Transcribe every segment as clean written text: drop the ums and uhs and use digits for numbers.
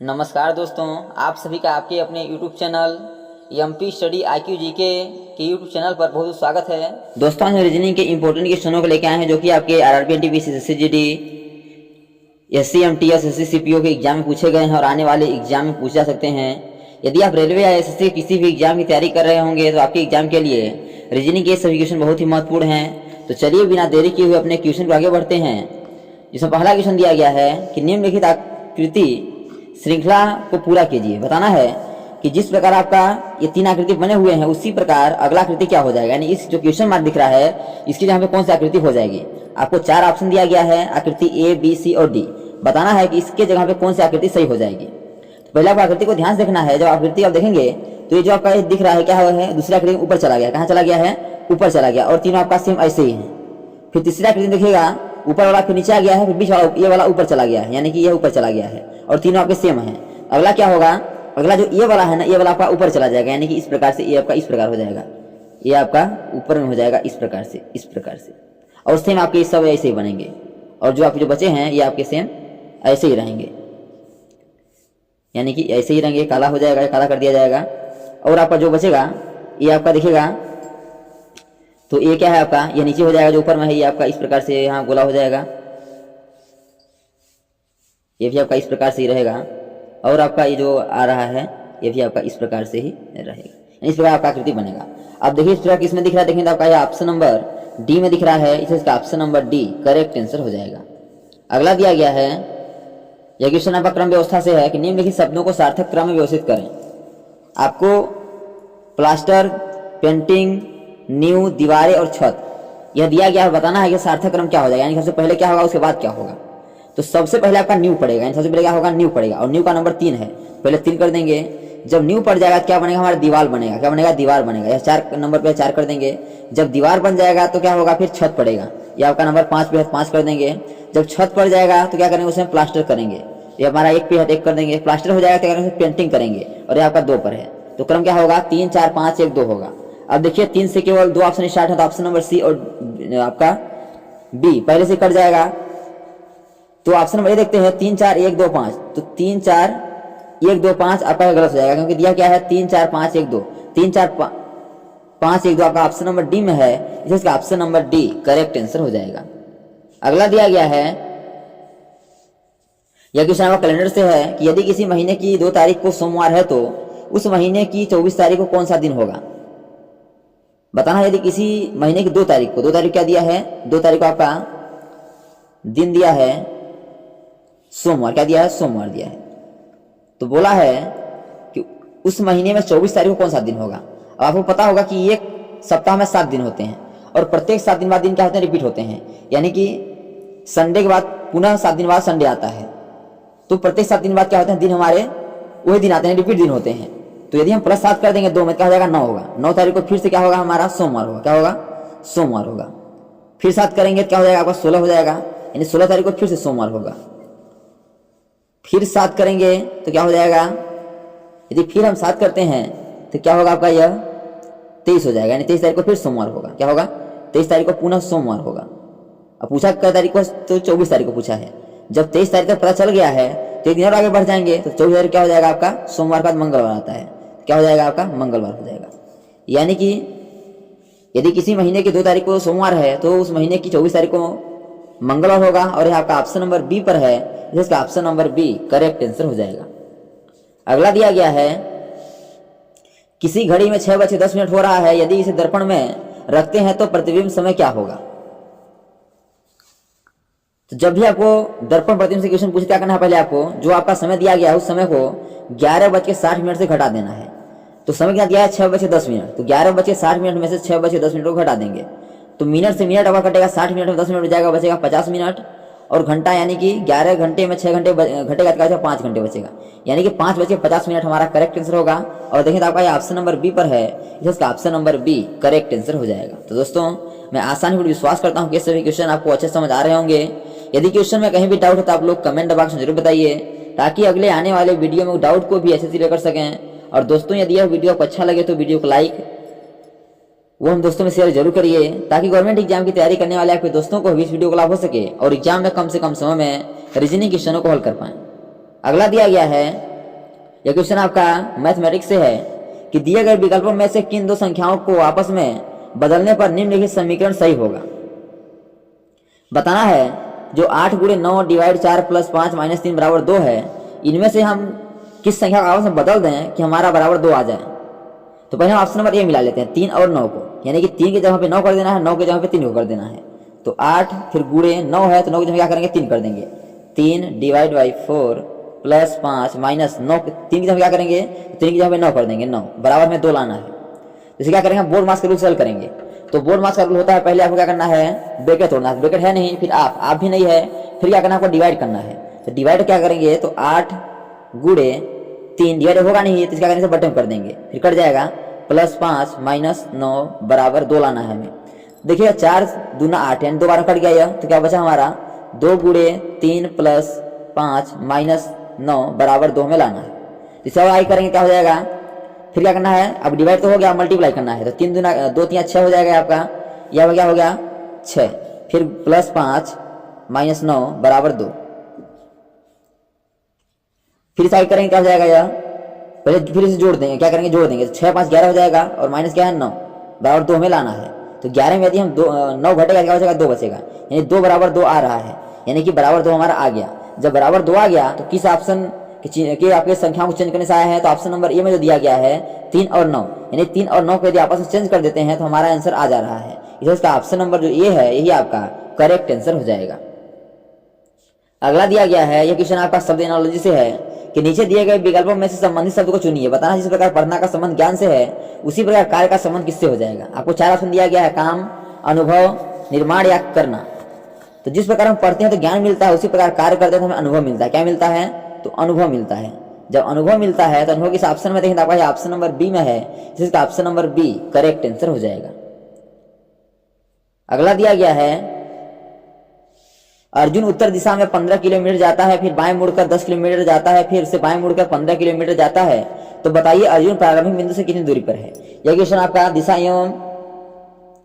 नमस्कार दोस्तों, आप सभी का आपके अपने YouTube channel MP study IQ GK के YouTube चैनल पर बहुत स्वागत है। दोस्तों, हम रीजनिंग के इंपॉर्टेंट क्वेश्चनों को लेकर आए हैं जो कि आपके RRB NTPC SSCGD SCMT SSC CPO के एग्जाम में पूछे गए हैं और आने वाले एग्जाम में पूछे जा सकते हैं। यदि आप रेलवे या SSC किसी भी एग्जाम की तैयारी कर रहे होंगे तो आपके एग्जाम के लिए रीजनिंग के सभी क्वेश्चन बहुत ही महत्वपूर्ण हैं। तो चलिए बिना देरी किए हुए अपने क्वेश्चन को आगे बढ़ते हैं, जिसमें पहला क्वेश्चन दिया गया है कि निम्नलिखित आकृति श्रृंखला को पूरा कीजिए। बताना है कि जिस प्रकार आपका ये 3 आकृति बने हुए हैं उसी प्रकार अगला आकृति क्या हो जाएगा, यानी इस जो क्वेश्चन मार्क दिख रहा है इसकी जगह पे कौन सी आकृति हो जाएगी। आपको 4 ऑप्शन दिया गया है, आकृति A, B, C और D। बताना है कि इसके जगह पे कौन सी आकृति सही हो जाएगी। तो पहले आपको आकृति को ध्यान से देखना है। जब आकृति आप देखेंगे तो ये जो आपका दिख रहा है क्या हुआ है, दूसरी आकृति ऊपर चला गया। कहाँ चला गया है? ऊपर चला गया। और तीनों आपका सेम ऐसे ही है। फिर तीसरी आकृति देखिएगा, ऊपर वाला फिर नीचे आ गया है, फिर बीच वाला ये वाला ऊपर चला गया है, यानी कि ये ऊपर चला गया है और तीनों आपके सेम है। अगला क्या होगा? अगला जो ये वाला है ना, ये वाला आपका ऊपर चला जाएगा, यानी कि इस प्रकार से ये आपका इस प्रकार हो जाएगा, ये आपका ऊपर में हो जाएगा इस प्रकार से, इस प्रकार से। और सेम आपके सब ऐसे ही बनेंगे और जो आपके जो बचे हैं ये आपके सेम ऐसे ही रहेंगे, यानी कि ऐसे ही रहेंगे। काला हो जाएगा, काला कर दिया जाएगा। और आपका जो बचेगा ये आपका दिखेगा तो ये क्या है आपका, ये नीचे हो जाएगा, जो ऊपर में है ये आपका इस प्रकार से यहाँ गोला हो जाएगा, ये भी आपका इस प्रकार से ही रहेगा। और आपका ये जो आ रहा है ये भी आपका इस प्रकार से ही रहेगा, इस प्रकार आपका आकृति बनेगा। अब देखिए इस प्रकार किसमें दिख रहा है, देखिए तो आपका ये ऑप्शन नंबर डी में दिख रहा है, इसका option number D correct answer हो जाएगा। अगला दिया गया है, यह क्वेश्चन आपका क्रम व्यवस्था से है कि निम्नलिखित शब्दों को सार्थक क्रम में व्यवस्थित करें। आपको प्लास्टर, पेंटिंग, नींव, दीवारें और छत यह दिया गया है। बताना है कि सार्थक क्रम क्या हो जाएगा, यानी सबसे पहले क्या होगा उसके बाद क्या होगा। तो सबसे पहले आपका नींव पड़ेगा, यानी सबसे पहले क्या होगा, नींव पड़ेगा। और नींव का नंबर 3 है, पहले 3 कर देंगे। जब नींव पड़ जाएगा क्या बनेगा, हमारा दीवार बनेगा। क्या बनेगा? दीवार बनेगा। यह 4 नंबर पे 4 कर देंगे। जब दीवार बन जाएगा तो क्या होगा, फिर छत पड़ेगा, यह आपका नंबर 5 पे है, 5 कर देंगे। जब छत पड़ जाएगा तो क्या करेंगे, उसमें प्लास्टर करेंगे, ये हमारा 1 पे है, 1 कर देंगे। प्लास्टर हो जाएगा तो क्या करेंगे, पेंटिंग करेंगे और ये आपका 2 पर है। तो क्रम क्या होगा, 3 4 5 1 2 होगा। अब देखिए 3 से केवल 2 ऑप्शन स्टार्ट है, तो ऑप्शन नंबर सी और आपका बी पहले से कट जाएगा। तो ऑप्शन नंबर ए देखते हैं, 3 4 1 2 5। तो 3 4 1 2 5 आपका गलत हो जाएगा, क्योंकि दिया क्या है 3 4 5 1 2। 3 4 5 1 2 आपका ऑप्शन नंबर डी में है, इसका option number D correct answer हो जाएगा। अगला दिया गया है, यह क्वेश्चन आपका कैलेंडर से है कि यदि किसी महीने की 2 तारीख को सोमवार है तो उस महीने की 24 तारीख को कौन सा दिन होगा। बताना है, यदि किसी महीने की 2 तारीख को, 2 तारीख क्या दिया है, 2 तारीख को आपका दिन दिया है सोमवार, क्या दिया है, सोमवार दिया है। तो बोला है कि उस महीने में 24 तारीख को कौन सा दिन होगा। अब आपको पता होगा कि एक सप्ताह में 7 दिन होते हैं और प्रत्येक 7 दिन बाद दिन क्या होते हैं, रिपीट होते हैं, यानी कि संडे के बाद पुनः 7 दिन बाद संडे आता है। तो प्रत्येक 7 दिन बाद क्या होते हैं, दिन हमारे वही दिन आते हैं, रिपीट दिन होते हैं। तो यदि हम +7 कर देंगे 2 में, क्या हो जाएगा, 9 होगा। 9 तारीख को फिर से क्या होगा, हमारा सोमवार होगा। क्या होगा, सोमवार होगा। फिर 7 करेंगे तो क्या हो जाएगा, आपका 16 हो जाएगा, यानी 16 तारीख को फिर से सोमवार होगा। फिर 7 करेंगे तो क्या हो जाएगा, यदि फिर हम 7 करते हैं तो क्या होगा, आपका यह 23 हो जाएगा, यानी 23 तारीख को फिर सोमवार होगा। क्या होगा, 23 तारीख को पुनः सोमवार होगा। अब पूछा क्या तारीख को, तो 24 तारीख को पूछा है। जब 23 तारीख तक पता चल गया है तो एक दिन और आगे बढ़ जाएंगे, तो 24 तारीख क्या हो जाएगा, आपका सोमवार का मंगलवार आता है। क्या हो जाएगा, आपका मंगलवार हो जाएगा। यानी कि यदि किसी महीने की 2 तारीख को सोमवार है तो उस महीने की 24 तारीख को मंगलवार होगा। और यह आपका ऑप्शन नंबर बी पर है, जिसका option number B correct answer हो जाएगा। अगला दिया गया है, किसी घड़ी में 6:10 हो रहा है, यदि इसे दर्पण में रखते हैं तो प्रतिबिंब समय क्या होगा। तो जब भी आपको दर्पण प्रतिबिंब से क्वेश्चन पूछे, क्या करना है, पहले आपको जो आपका समय दिया गया है उस समय को 11:60 से घटा देना है। तो समय क्या दिया है, 6:10। तो 11:60 में से 6:10 को घटा देंगे तो मिनट से मिनट आपका कटेगा, 60 मिनट में 10 मिनट हो जाएगा, बचेगा 50 मिनट। और घंटा यानी कि 11 घंटे में 6 घंटे घटेगा तो 5 घंटे बचेगा, यानी कि 5:50 हमारा करेक्ट आंसर होगा। और देखें तो आपका ये ऑप्शन नंबर बी पर है, इसका option number B correct answer हो जाएगा। तो दोस्तों, मैं आसानी से विश्वास करता हूँ कि सभी क्वेश्चन आपको अच्छे समझ आ रहे होंगे। यदि क्वेश्चन में कहीं भी डाउट है तो आप लोग कमेंट बॉक्स में जरूर बताइए, ताकि अगले आने वाले वीडियो में डाउट को भी अच्छे से क्लियर कर सकें। और दोस्तों, यदि यह वीडियो आपको अच्छा लगे तो वीडियो को लाइक वो हम दोस्तों में शेयर जरूर करिए, ताकि गवर्नमेंट एग्जाम की तैयारी करने वाले आपके दोस्तों को भी इस वीडियो को लाभ हो सके और एग्जाम में कम से कम समय में रीजनिंग क्वेश्चनों को हल कर पाएं। अगला दिया गया है, यह क्वेश्चन आपका मैथमेटिक्स से है कि दिए गए विकल्पों में से किन दो संख्याओं को आपस में बदलने पर निम्नलिखित समीकरण सही होगा। बताना है जो 8 गुणे 9 डिवाइड 4 प्लस 5 माइनस 3 बराबर 2 है, इनमें से हम किस संख्या को आपस में बदल दें कि हमारा बराबर 2 आ जाए। तो पहले हम ऑप्शन नंबर ए मिला लेते हैं 3 और 9 को, यानी कि 3 की जगह पे 9 कर देना है, 9 की जगह पे 3 को कर देना है। तो 8 फिर गुणे 9 है तो 9 की जगह क्या करेंगे 3 कर देंगे। 3 डिवाइड बाई 4 प्लस 5 माइनस 9, 3 की जगह क्या करेंगे 3 की जगह पे 9 कर देंगे, 9 बराबर में 2 लाना है। तो इसे क्या करेंगे हम बोर्ड मास का रूल से हल करेंगे। तो बोर्ड मास का रूल होता है पहले आपको क्या करना है ब्रैकेट तोड़ना है, ब्रैकेट है नहीं, फिर आप भी नहीं है, फिर क्या करना है आपको डिवाइड करना है। तो डिवाइड क्या करेंगे तो 8 गुणे 3 डिवाइड होगा नहीं तो क्या करेंगे बटन कर देंगे, फिर कट जाएगा प्लस 5 माइनस 9 बराबर 2 लाना है हमें। देखिए 4 दूना 8 यानी 2 बार कट गया यह, तो क्या बचा हमारा 2 गुणे 3 प्लस 5 माइनस 9 बराबर 2 में लाना है। इसे और आई करेंगे क्या हो जाएगा, फिर क्या करना है अब डिवाइड तो हो गया मल्टीप्लाई करना है। तो 3 दूना 2 3 6 हो जाएगा आपका, यह क्या हो गया 6, फिर प्लस 5 माइनस 9 बराबर 2, फिर साइड करेंगे क्या हो जाएगा यह, पहले फिर इसे जोड़ देंगे, क्या करेंगे जोड़ देंगे, 6 5 11 हो जाएगा और माइनस क्या है 9 बराबर 2 में लाना है। तो 11 में यदि हम 9 घटेगा क्या बचेगा 2 बचेगा, यानी 2 बराबर 2 आ रहा है, यानी कि बराबर 2 हमारा आ गया। जब बराबर 2 आ गया तो किस ऑप्शन के आपके संख्याओं को चेंज करने से आया है, तो ऑप्शन नंबर ए में जो दिया गया है 3 और 9, यानी 3 और 9 को यदि आपस में चेंज कर देते हैं तो हमारा आंसर आ जा रहा है। इसका ऑप्शन नंबर जो ए है यही आपका करेक्ट आंसर हो जाएगा। अगला दिया गया है यह क्वेश्चन आपका शब्द एनालॉजी से है कि नीचे दिए गए विकल्पों में से संबंधित शब्द को चुनिए। बताना जिस प्रकार पढ़ना का संबंध ज्ञान से है उसी प्रकार कार्य का संबंध किससे हो जाएगा। आपको 4 ऑप्शन दिया गया है, काम, अनुभव, निर्माण या करना। तो जिस प्रकार हम पढ़ते हैं तो ज्ञान मिलता है, उसी प्रकार कार्य करते हैं तो हमें अनुभव मिलता है। क्या मिलता है तो अनुभव मिलता है। जब अनुभव मिलता है तो अनुभव किस ऑप्शन में देखें तो आपका ऑप्शन नंबर बी में है, जिसका option number B correct answer हो जाएगा। अगला दिया गया है अर्जुन उत्तर दिशा में 15 किलोमीटर जाता है, फिर बाएं मुड़कर 10 किलोमीटर जाता है, फिर से बाएं मुड़कर 15 किलोमीटर जाता है। तो बताइए अर्जुन प्रारंभिक बिंदु से कितनी दूरी पर है। यह क्वेश्चन आपका दिशा एवं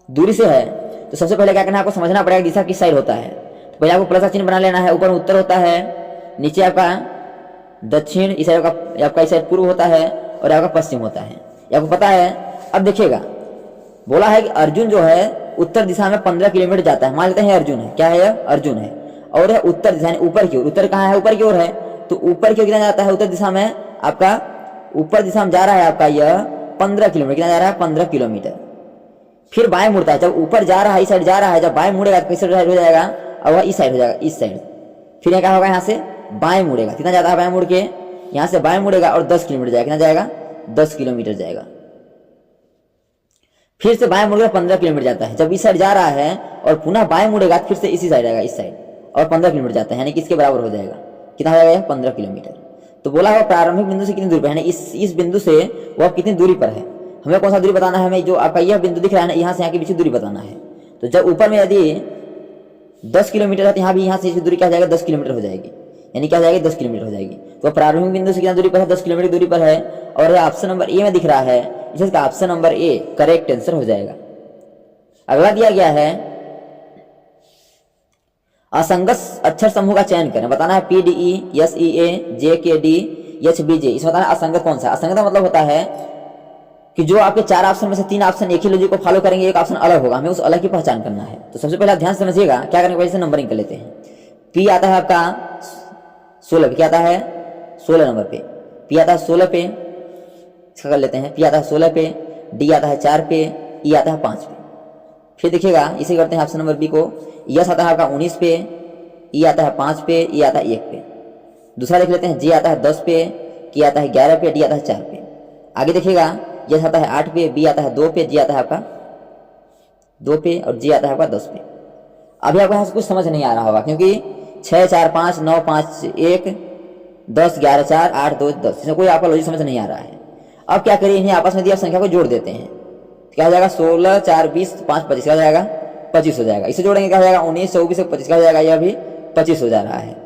दूरी से है। तो सबसे पहले क्या करना है आपको समझना पड़ेगा दिशा किस साइड होता है। तो पहले आपको प्लस का चिन्ह बना लेना है, ऊपर उत्तर होता है, नीचे आपका दक्षिण, इस साइड आपका इस साइड पूर्व होता है और आपका पश्चिम होता है, ये आपको पता है। अब देखिएगा बोला है कि अर्जुन जो है उत्तर दिशा में 15 किलोमीटर जाता है, मान लेते हैं अर्जुन है, क्या है यह अर्जुन है, और यह उत्तर दिशा ऊपर की ओर, उत्तर कहाँ है ऊपर की ओर है, तो ऊपर की ओर कितना जाता है उत्तर दिशा में आपका ऊपर दिशा में जा रहा है आपका यह 15 किलोमीटर, कितना जा रहा है 15 किलोमीटर। फिर बाएं मुड़ता है, जब ऊपर जा रहा है इस साइड जा रहा है, जब बाएं मुड़ेगा तो किस साइड हो जाएगा और वह इस साइड हो जाएगा, इस साइड। फिर क्या होगा यहाँ से बाएं मुड़ेगा, कितना जाता है बाएं मुड़ के, यहाँ से बाएं मुड़ेगा और 10 किलोमीटर जाएगा, कितना जाएगा 10 किलोमीटर जाएगा। फिर से बाएं मुड़ेगा 15 किलोमीटर जाता है, जब इस साइड जा रहा है और पुनः बाएं मुड़ेगा फिर से इसी साइड आएगा, इस साइड, और 15 किलोमीटर जाता है, यानी कि इसके बराबर हो जाएगा, कितना हो जाएगा 15 किलोमीटर। तो बोला है प्रारंभिक बिंदु से कितनी दूरी पर है, इस बिंदु से वह कितनी दूरी पर है। हमें कौन सा दूरी बताना है, हमें जो आपका यह बिंदु दिख रहा है ना यहाँ से यहाँ के बीच की दूरी बताना है। तो जब ऊपर में यदि 10 किलोमीटर है तो यहाँ भी यहाँ से दूरी क्या हो जाएगा 10 किलोमीटर हो जाएगी, यानी क्या हो जाएगी 10 किलोमीटर हो जाएगी। तो प्रारंभिक बिंदु से कितना दूरी पर है 10 किलोमीटर दूरी पर है, और यह ऑप्शन नंबर ए में दिख रहा है, इसका option number A correct answer हो जाएगा। अगला दिया गया है असंगत अक्षर समूह का चयन करें। बताना है PDE, SEA, JKD, HBJ। इसमें बताना असंगत कौन सा। असंगत का मतलब होता है कि जो आपके 4 ऑप्शन में से 3 ऑप्शन एक ही लॉजिक को फॉलो करेंगे, एक ऑप्शन अलग होगा, हमें उस अलग की पहचान करना है। तो सबसे पहले ध्यान समझिएगा क्या करने की वजह से नंबरिंग कर लेते हैं। P आता है आपका 16 पे, क्या आता है 16 नंबर पे, P आता है 16 पे, इसका कर लेते हैं, P आता है 16 पे, D आता है 4 पे, E आता है 5 पे। फिर देखिएगा इसे करते हैं ऑप्शन नंबर बी को, यस आता है आपका 19 पे, ई आता है 5 पे, ई आता है 1 पे। दूसरा देख लेते हैं, जे आता है 10 पे, के आता है 11 पे, डी आता है 4 पे। आगे देखिएगा यस आता है 8 पे, बी आता है 2 पे, जी आता है आपका 2 पे और जी आता है आपका 10 पे। अभी आपको यहाँ से कुछ समझ नहीं आ रहा होगा क्योंकि 6 4 5 9 5 1 10 11 4 8 2 10, इसमें कोई आपका लॉजिक समझ नहीं आ रहा है। अब क्या करिए, इन्हें आपस में दिया संख्या को जोड़ देते हैं, क्या हो जाएगा 16 4 20 5 25, क्या हो जाएगा 25 हो जाएगा। इसे जोड़ेंगे क्या हो जाएगा 19 24 25, क्या हो जाएगा यह भी 25 हो जा रहा है।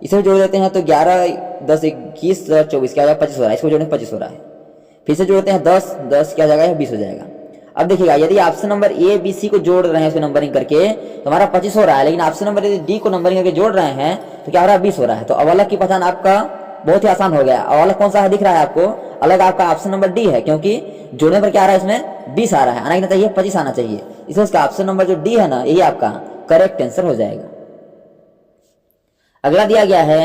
इसे जोड़ देते हैं तो 11 10 21 24, क्या हो जाएगा 25 हो रहा है, इसको जोड़ने 25 हो रहा है। फिर से जोड़ते हैं 10 10, क्या हो जाएगा यह 20 हो जाएगा। अब देखिएगा यदि option number A B C को जोड़ रहे हैं उसको नंबरिंग करके तो हमारा 25 हो रहा है, लेकिन ऑप्शन नंबर यदि डी को नंबरिंग करके जोड़ रहे हैं तो क्या हो रहा है 20 हो रहा है। तो अब अलग की पहचान आपका बहुत ही आसान हो गया। और अलग कौन सा है दिख रहा है आपको? अलग आपका ऑप्शन नंबर डी है, क्योंकि जोड़ने पर क्या आ रहा है इसमें 20 आ रहा है, आना कितना चाहिए 25 आना चाहिए, इसलिए इसका ऑप्शन नंबर जो डी है ना यही आपका करेक्ट आंसर हो जाएगा। अगला दिया गया है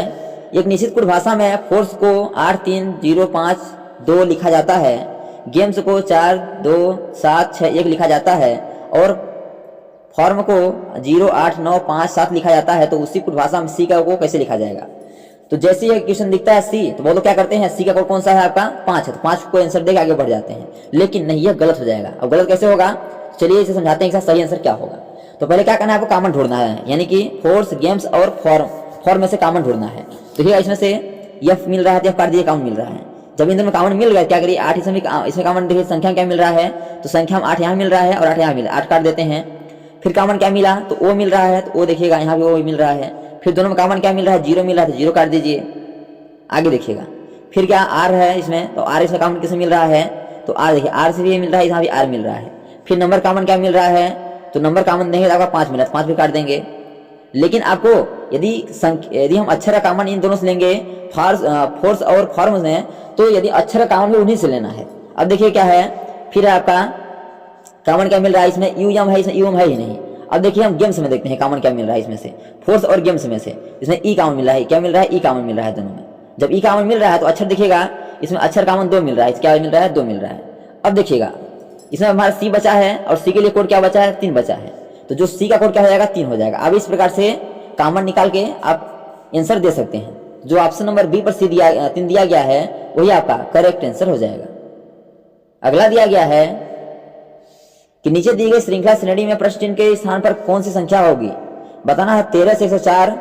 एक निश्चित कुल भाषा में फोर्स को 83052 लिखा जाता है, गेम्स को 42761 लिखा जाता है और फॉर्म को 08957 लिखा जाता है, तो उसी कुल भाषा में सी का को कैसे लिखा जाएगा? तो जैसे ये क्वेश्चन दिखता है सी, तो वो लोग क्या करते हैं, सी का कोड कौन सा है आपका 5 है, तो 5 को आंसर देके आगे बढ़ जाते हैं, लेकिन नहीं यह गलत हो जाएगा। अब गलत कैसे होगा, चलिए इसे समझाते हैं कि सही आंसर क्या होगा। तो पहले क्या करना है आपको, कॉमन ढूंढना है, यानी कि फोर्स, गेम्स और फॉर्म में से कॉमन ढूंढना है। तो ठीक है, इसमें से एफ मिल रहा है, एफ काट दीजिए, कॉमन मिल रहा है। जब इन दोनों कॉमन मिल गया क्या करिए, 8 इसमें कॉमन देखिए संख्या क्या मिल रहा है, तो संख्या में 8 यहाँ मिल रहा है और 8 यहाँ मिल रहा है, 8 काट देते हैं। फिर कॉमन क्या मिला, तो ओ मिल रहा है, तो ओ देखिएगा यहाँ भी ओ मिल रहा है। फिर दोनों में कॉमन क्या मिल रहा है, 0 मिल रहा है, तो 0 काट दीजिए, आगे देखिएगा। फिर क्या आर है इसमें, तो आर इसमें कॉमन किससे मिल रहा है, तो आर देखिए आर से भी मिल रहा है, यहाँ भी आर मिल रहा है। फिर नंबर कॉमन क्या मिल रहा है, तो नंबर कॉमन देंगे तो आपका 5 मिला, 5 भी काट देंगे। लेकिन आपको यदि हम अक्षर का कॉमन इन दोनों से लेंगे, फोर्स और फॉर्म में, तो यदि अक्षर का कॉमन भी उन्हीं से लेना है। अब देखिए क्या है, फिर आपका कॉमन क्या मिल रहा है, इसमें यू एम है, इसमें यू एम है ही नहीं। अब देखिए हम गेम्स में देखते हैं कॉमन क्या मिल रहा है, इसमें से फोर्स और गेम्स में से इसमें ई कॉमन मिल रहा है, क्या मिल रहा है, ई कॉमन मिल रहा है दोनों में। जब ई कॉमन मिल रहा है तो अक्षर दिखेगा, इसमें अक्षर कॉमन 2 मिल रहा है, क्या मिल रहा है 2 मिल रहा है। अब देखिएगा इसमें हमारा सी बचा है और सी के लिए कोड क्या बचा है, 3 बचा है, तो जो सी का कोड क्या हो जाएगा 3 हो जाएगा। अब इस प्रकार से कॉमन निकाल के आप आंसर दे सकते हैं। जो ऑप्शन नंबर बी पर 3 दिया गया है वही आपका करेक्ट आंसर हो जाएगा। अगला दिया गया है कि नीचे दी गई श्रृंखला श्रेणी में प्रश्न चिन्ह के स्थान पर कौन सी संख्या होगी, बताना है। 13 से 104,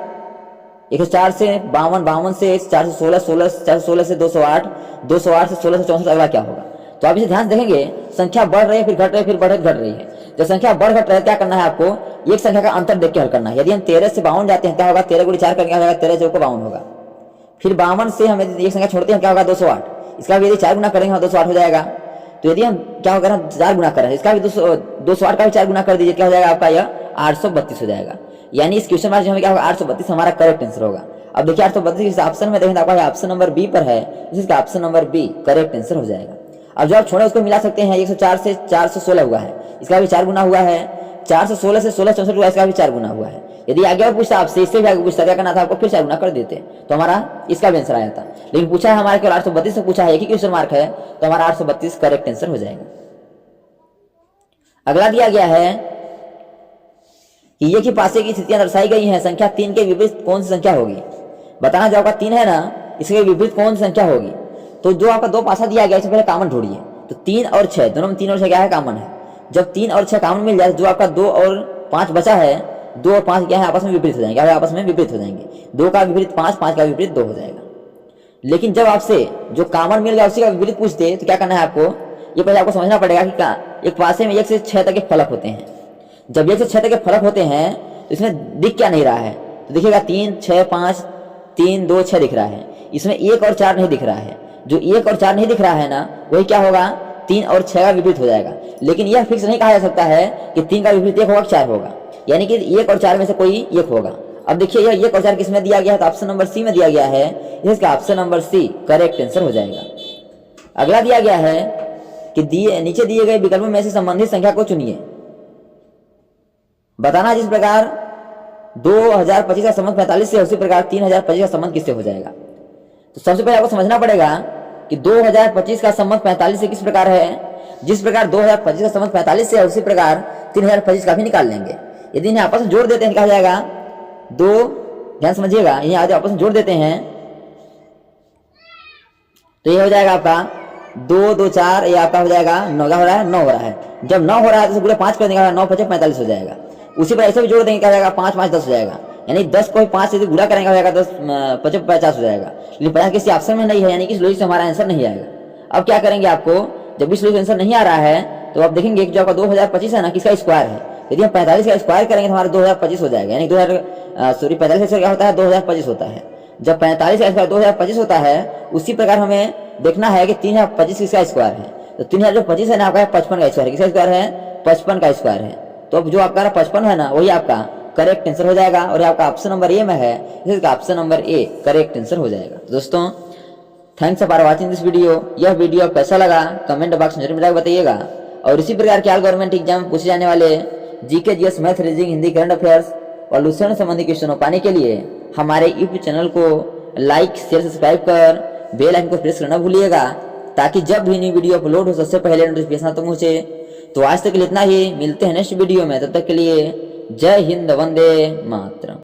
104 से 52, 52 से 416, 416 से 208, 208 से 16 से 64, अगला क्या होगा? तो आप इसे ध्यान से देखेंगे, संख्या बढ़ रही है, फिर घट रही है, फिर बढ़ घट रही है। जब संख्या बढ़ घट रही है क्या करना है आपको, एक संख्या का अंतर देख के हल करना है। यदि हम 13 से 52 जाते हैं क्या होगा, 13 गुणी 4 करके क्या होगा, 13 चौको 52 होगा। फिर 52 से हम यदि एक संख्या छोड़ते हैं क्या होगा 208, इसका भी यदि 4 गुना करेंगे 208 हो जाएगा। तो यदि हम क्या होगा 4 गुना कर रहे हैं, इसका भी 208 का भी 4 गुना कर दीजिए, क्या हो जाएगा आपका यह 832 हो जाएगा। यानी इस क्वेश्चन में जो हमें क्या होगा 832 हमारा करेक्ट आंसर होगा। अब देखिए 832 इस ऑप्शन में देखें तो आपका ऑप्शन नंबर बी पर है, इसका option number B correct answer हो जाएगा। अब जो आप छोड़े उसको मिला सकते हैं, 104 से 416 हुआ है, इसका भी 4 गुना हुआ है। 416 से 1664 हुआ, इसका भी 4 गुना हुआ है। यदि आगे और पूछता आपसे, इससे भी आगे पूछता क्या करना था आपको, फिर 4 गुना कर देते तो हमारा इसका भी आंसर आया था। लेकिन पूछा है हमारा केवल 832 से पूछा है, एक ही क्वेश्चन मार्क है, तो हमारा 832 करेक्ट आंसर हो जाएगा। अगला दिया गया है कि ये की पासे की स्थितियां दर्शाई गई हैं, संख्या 3 के विपरीत कौन सी संख्या होगी, बताना। जो आपका 3 है ना, इसके विपरीत कौन सी संख्या होगी। तो जो आपका 2 पासा दिया गया इससे पहले कॉमन ढूंढिए। तो 3 और 6 दोनों में 3 और 6 क्या है, कॉमन है। जब 3 और 6 कॉमन मिल जाए, जो आपका 2 और 5 बचा है, 2 और 5 क्या है आपस में विपरीत हो जाएंगे, आपस में विपरीत हो जाएंगे। 2 का विपरीत 5, 5 का विपरीत 2 हो जाएगा। लेकिन जब आपसे जो कॉमन मिल गया उसी का विपरीत पूछते तो क्या करना है आपको, ये पहले आपको समझना पड़ेगा कि एक पासे में 1 से 6 तक के फलक होते हैं। जब 1 से 6 तक के फलक होते हैं तो इसमें दिख क्या नहीं रहा है, तो देखिएगा 3, 6, 5, 3, 2, 6 दिख रहा है। इसमें 1 और 4 नहीं दिख रहा है। जो 1 और 4 नहीं दिख रहा है ना, वही क्या होगा 3 और 6 का विपरीत हो जाएगा। लेकिन यह फिक्स नहीं कहा जा सकता है कि 3 का विपरीत 1 होगा, 4 होगा, यानी कि 1 और 4 में से कोई 1 होगा। अब देखिए यह 1 और 4 किसमें दिया गया है, तो ऑप्शन नंबर सी में दिया गया है, इसका option number C correct answer हो जाएगा। अगला दिया गया है कि नीचे दिए गए विकल्पों में से संबंधित संख्या को चुनिए, बताना। जिस प्रकार 2025 का संबंध 45 से, उसी प्रकार 3025 का संबंध किससे हो जाएगा। तो सबसे पहले आपको समझना पड़ेगा कि 2025 का संबंध 45 से किस प्रकार है। जिस प्रकार 2025 का संबंध 45 से है, उसी प्रकार 3025 का भी निकाल लेंगे। यदि इन्हें आपस में जोड़ देते हैं क्या हो जाएगा, 2, ध्यान समझिएगा, इन्हें आज आपस में जोड़ देते हैं तो ये हो जाएगा आपका 2, 2, 4, ये आपका हो जाएगा 9 हो रहा है, 9 हो रहा है। जब 9 हो रहा है तो पूरे 5 कर देंगे, 9, 5, 45 हो जाएगा। उसी पर ऐसे भी जोड़ देंगे क्या हो जाएगा, 5, 5, 10 हो जाएगा। यानी 10 को 5 से गुणा करेंगे हो जाएगा 10, 50, 50 हो जाएगा। लेकिन 50 किसी ऑप्शन में नहीं है, यानी कि इस लॉजिक से हमारा आंसर नहीं आएगा। अब क्या करेंगे आपको, जब इस लॉजिक आंसर नहीं आ रहा है तो आप देखेंगे कि जो आपका 2025 है ना, किसका स्क्वायर है। यदि हम 45 का स्क्वायर करेंगे तो हमारा 2025 हो जाएगा, यानी 45 का क्या होता है 2025 होता है। जब 45 का स्क्वायर 2025 होता है, उसी प्रकार हमें देखना है कि 3025 किसका स्क्वायर है। तो 3025 है ना आपका 55 का स्क्वायर है, किसका स्क्वायर है 55 का स्क्वायर है। तो अब जो आपका 55 है ना, वही आपका करेक्ट आंसर हो जाएगा। और आपका ऑप्शन नंबर ए में है, इसका option number A correct answer हो जाएगा। तो दोस्तों thanks for watching this video. यह वीडियो कैसा लगा कमेंट बॉक्स में जरूर बताइएगा। और इसी प्रकार के ऑल गवर्नमेंट एग्जाम में पूछे जाने वाले GK, GS, math, reasoning, Hindi, current affairs और लूसेंट संबंधी क्वेश्चनों पाने के लिए हमारे यूट्यूब चैनल को लाइक, शेयर, सब्सक्राइब कर बेल आइकन को प्रेस करना भूलिएगा, ताकि जब भी नई वीडियो अपलोड हो सबसे पहले नोटिफिकेशन तक पहुंचे। तो आज तक के लिए इतना ही, मिलते हैं नेक्स्ट वीडियो में, तब तक के लिए जय हिंद, वंदे मातरम।